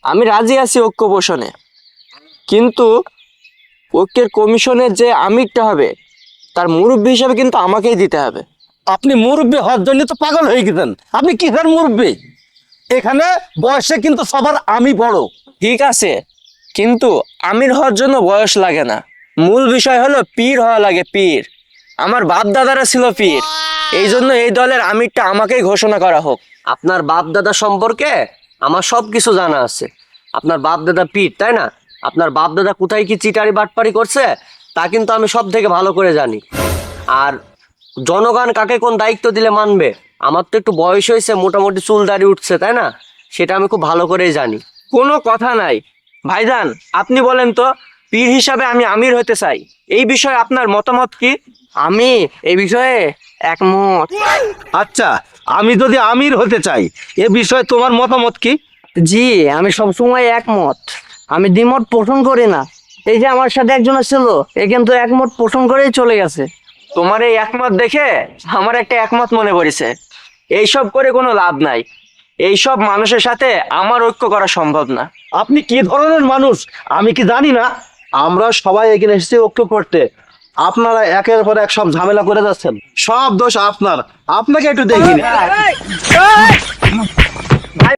আমি রাজি আছি ঐক্য পোষণে, কিন্তু ঐক্যের কমিশনের যে আমিরটা হবে তার মুরব্বী হিসাবে কিন্তু আমাকেই দিতে হবে। আপনি মুরব্বী হওয়ার জন্য তো পাগল হয়ে গেছেন। আপনি কিসের মুরব্বী? এখানে বয়সে কিন্তু সবার আমি বড়। ঠিক আছে, কিন্তু আমির হওয়ার জন্য বয়স লাগে না, মূল বিষয় হলো পীর হওয়া লাগে, পীর। আমার বাপ দাদারা ছিল পীর, এই জন্য এই দলের আমিরটা আমাকেই ঘোষণা করা হোক। আপনার বাপ দাদা সম্পর্কে আমার সব কিছু জানা আছে। আপনার বাপ দাদা পীর, তাই না? আপনার বাপ দাদা কোথায় কি চিটারি বাটপারি করছে তা কিন্তু আমি সব থেকে ভালো করে জানি। আর জনগণ কাকে কোন দায়িত্ব দিলে মানবে, আমার তো একটু বয়স হয়েছে, মোটামুটি চুল দাড়ি উঠছে, তাই না? সেটা আমি খুব ভালো করেই জানি। কোনো কথা নাই ভাইজান, আপনি বলেন তো, পীর হিসাবে আমি আমির হতে চাই, এই বিষয়ে আপনার মতামত কি? আমি এই বিষয়ে একমত। আচ্ছা, আমি যদি আমির হতে চাই এ বিষয়ে তোমার মতামত কি? জি, আমি সবসময় একমত, আমি দ্বিমত পোষণ করি না। এই যে আমার সাথে একজন ছিল, এ কিন্তু একমত পোষণ করেই চলে গেছে। তোমার এই একমত দেখে আমার একটা একমত মনে পড়েছে। এইসব করে কোনো লাভ নাই, এইসব মানুষের সাথে আমার ঐক্য করা সম্ভব না। আপনি কি ধরনের মানুষ আমি কি জানি না? আমরা সবাই এখানে এসেছি ঐক্য করতে, আপনারা একের পর এক সব ঝামেলা করে যাচ্ছেন। সব দোষ আপনার, আপনাকে একটু দেখিনি।